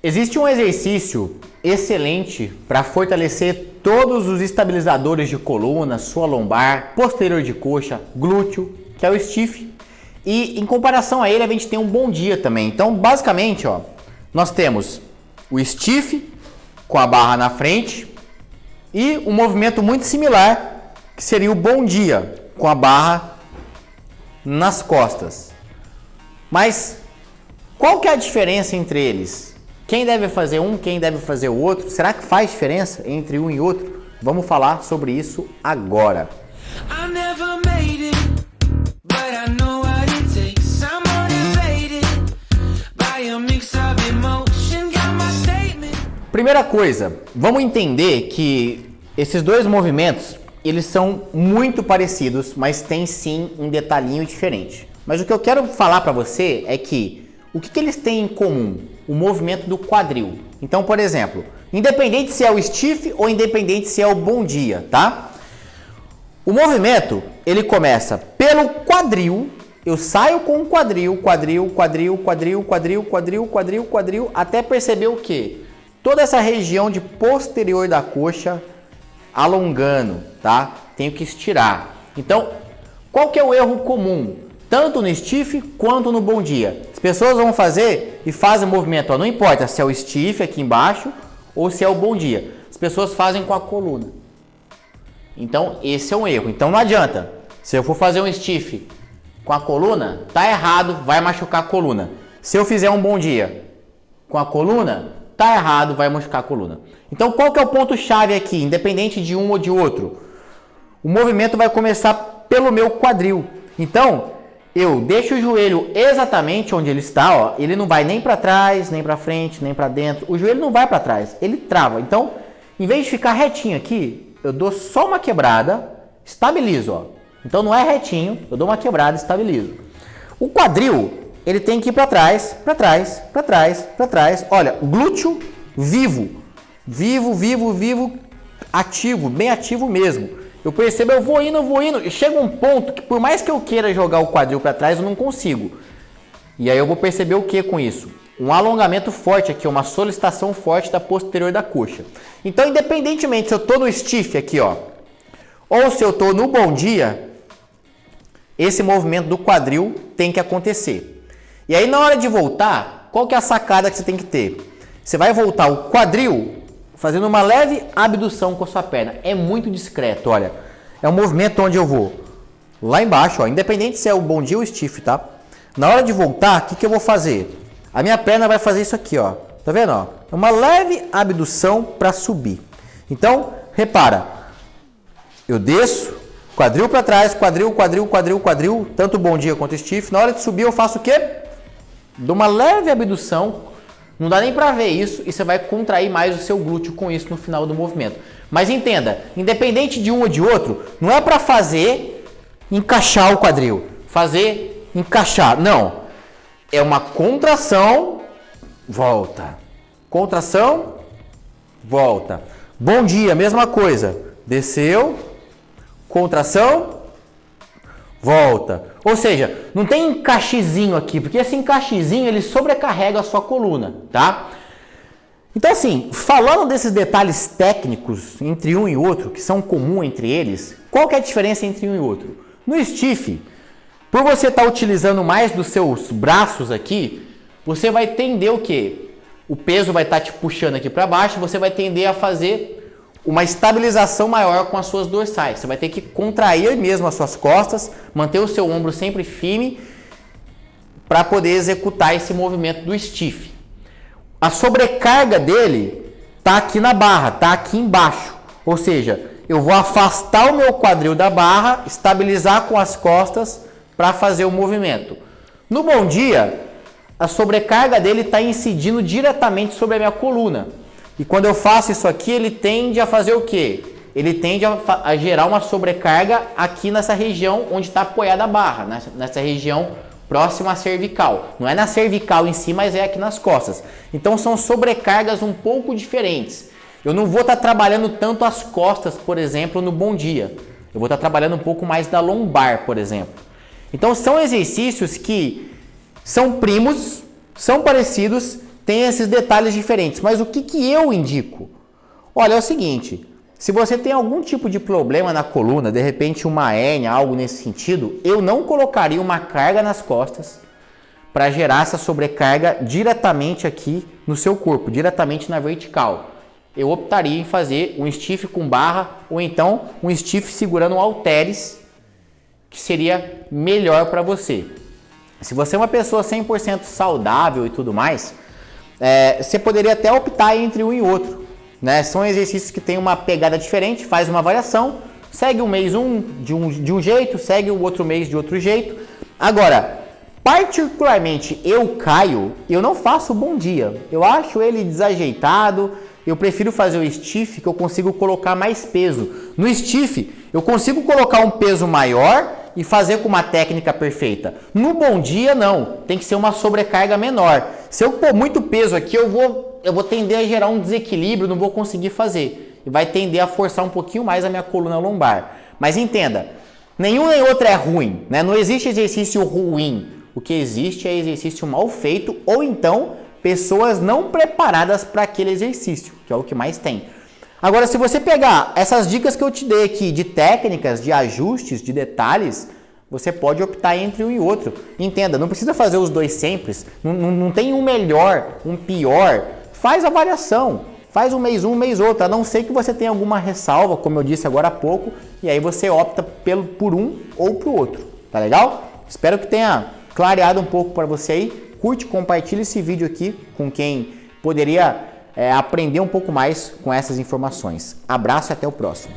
Existe um exercício excelente para fortalecer todos os estabilizadores de coluna, sua lombar, posterior de coxa, glúteo, que é o stiff. E em comparação a ele, a gente tem um bom dia também. Então, basicamente, ó, nós temos o stiff com a barra na frente e um movimento muito similar, que seria o bom dia com a barra nas costas. Mas qual que é a diferença entre eles? Quem deve fazer um, quem deve fazer o outro? Será que faz diferença entre um e outro? Vamos falar sobre isso agora. Primeira coisa, vamos entender que esses dois movimentos, eles são muito parecidos, mas tem sim um detalhinho diferente. Mas o que eu quero falar para você é que o que eles têm em comum? O movimento do quadril. Então, por exemplo, independente se é o stiff ou independente se é o bom dia, tá? O movimento, ele começa pelo quadril, eu saio com o quadril, quadril, até perceber o quê? Toda essa região de posterior da coxa alongando, tá? Tenho que estirar. Então, qual que é o erro comum? Tanto no stiff quanto no bom dia. As pessoas vão fazer e fazem o movimento, ó, não importa se é o stiff aqui embaixo ou se é o bom dia. As pessoas fazem com a coluna. Então, esse é um erro. Então, não adianta. Se eu for fazer um stiff com a coluna, tá errado, vai machucar a coluna. Se eu fizer um bom dia com a coluna, tá errado, vai machucar a coluna. Então, qual que é o ponto-chave aqui, independente de um ou de outro? O movimento vai começar pelo meu quadril. Então, eu deixo o joelho exatamente onde ele está, ó. Ele não vai nem para trás, nem para frente, nem para dentro. O joelho não vai para trás, ele trava. Então, em vez de ficar retinho aqui, eu dou só uma quebrada, estabilizo, ó. Então não é retinho, eu dou uma quebrada, estabilizo. O quadril, ele tem que ir para trás, para trás, para trás, para trás. Olha, glúteo vivo, ativo, bem ativo mesmo. Eu percebo, eu vou indo, e chega um ponto que por mais que eu queira jogar o quadril para trás, eu não consigo. E aí eu vou perceber o que com isso? Um alongamento forte aqui, uma solicitação forte da posterior da coxa. Então, independentemente se eu estou no stiff aqui, ó, ou se eu estou no bom dia, esse movimento do quadril tem que acontecer. E aí na hora de voltar, qual que é a sacada que você tem que ter? Você vai voltar o quadril fazendo uma leve abdução com a sua perna. É muito discreto, olha. É um movimento onde eu vou lá embaixo, ó, independente se é o bom dia ou o stiff, tá? Na hora de voltar, o que eu vou fazer? A minha perna vai fazer isso aqui, ó. Tá vendo, ó? É uma leve abdução para subir. Então, repara. Eu desço, quadril para trás, quadril, tanto o bom dia quanto o stiff. Na hora de subir, eu faço o quê? Dou uma leve abdução. Não dá nem para ver isso e você vai contrair mais o seu glúteo com isso no final do movimento. Mas entenda, independente de um ou de outro, não é para fazer encaixar o quadril, fazer encaixar, não. É uma contração, volta. Contração, volta. Bom dia, mesma coisa. Desceu, contração, volta. Ou seja, não tem encaixezinho aqui, porque esse encaixezinho ele sobrecarrega a sua coluna, tá? Então assim, falando desses detalhes técnicos entre um e outro, que são comuns entre eles, qual que é a diferença entre um e outro? No stiff, por você estar utilizando mais dos seus braços aqui, você vai tender o quê? O peso vai estar te puxando aqui para baixo, você vai tender a fazer uma estabilização maior com as suas dorsais. Você vai ter que contrair mesmo as suas costas, manter o seu ombro sempre firme para poder executar esse movimento do stiff. A sobrecarga dele está aqui na barra, está aqui embaixo. Ou seja, eu vou afastar o meu quadril da barra, estabilizar com as costas para fazer o movimento. No bom dia, a sobrecarga dele está incidindo diretamente sobre a minha coluna. E quando eu faço isso aqui, ele tende a fazer o quê? Ele tende a gerar uma sobrecarga aqui nessa região onde está apoiada a barra, nessa região próxima à cervical. Não é na cervical em si, mas é aqui nas costas. Então são sobrecargas um pouco diferentes. Eu não vou estar trabalhando tanto as costas, por exemplo, no bom dia. Eu vou estar trabalhando um pouco mais da lombar, por exemplo. Então são exercícios que são primos, são parecidos, tem esses detalhes diferentes. Mas o que eu indico? Olha, é o seguinte, se você tem algum tipo de problema na coluna, de repente uma hérnia, algo nesse sentido, eu não colocaria uma carga nas costas para gerar essa sobrecarga diretamente aqui no seu corpo, diretamente na vertical. Eu optaria em fazer um stiff com barra ou então um stiff segurando um halteres, que seria melhor para você. Se você é uma pessoa 100% saudável e tudo mais, você poderia até optar entre um e outro, né? São exercícios que têm uma pegada diferente, faz uma variação, segue um mês de um jeito, segue o outro mês de outro jeito. Agora, particularmente Caio, eu não faço bom dia. Eu acho ele desajeitado. Eu prefiro fazer o stiff, que eu consigo colocar mais peso. No stiff, eu consigo colocar um peso maior e fazer com uma técnica perfeita. No bom dia, não. Tem que ser uma sobrecarga menor. Se eu pôr muito peso aqui, eu vou tender a gerar um desequilíbrio, não vou conseguir fazer. E vai tender a forçar um pouquinho mais a minha coluna lombar. Mas entenda, nenhum nem outro é ruim, né? Não existe exercício ruim. O que existe é exercício mal feito ou então pessoas não preparadas para aquele exercício, que é o que mais tem. Agora, se você pegar essas dicas que eu te dei aqui de técnicas, de ajustes, de detalhes, você pode optar entre um e outro. Entenda, não precisa fazer os dois sempre, não tem um melhor, um pior. Faz a variação, faz um mês outro, a não ser que você tenha alguma ressalva, como eu disse agora há pouco, e aí você opta por um ou por outro, tá legal? Espero que tenha clareado um pouco para você aí. Curte, compartilha esse vídeo aqui com quem poderia aprender um pouco mais com essas informações. Abraço e até o próximo.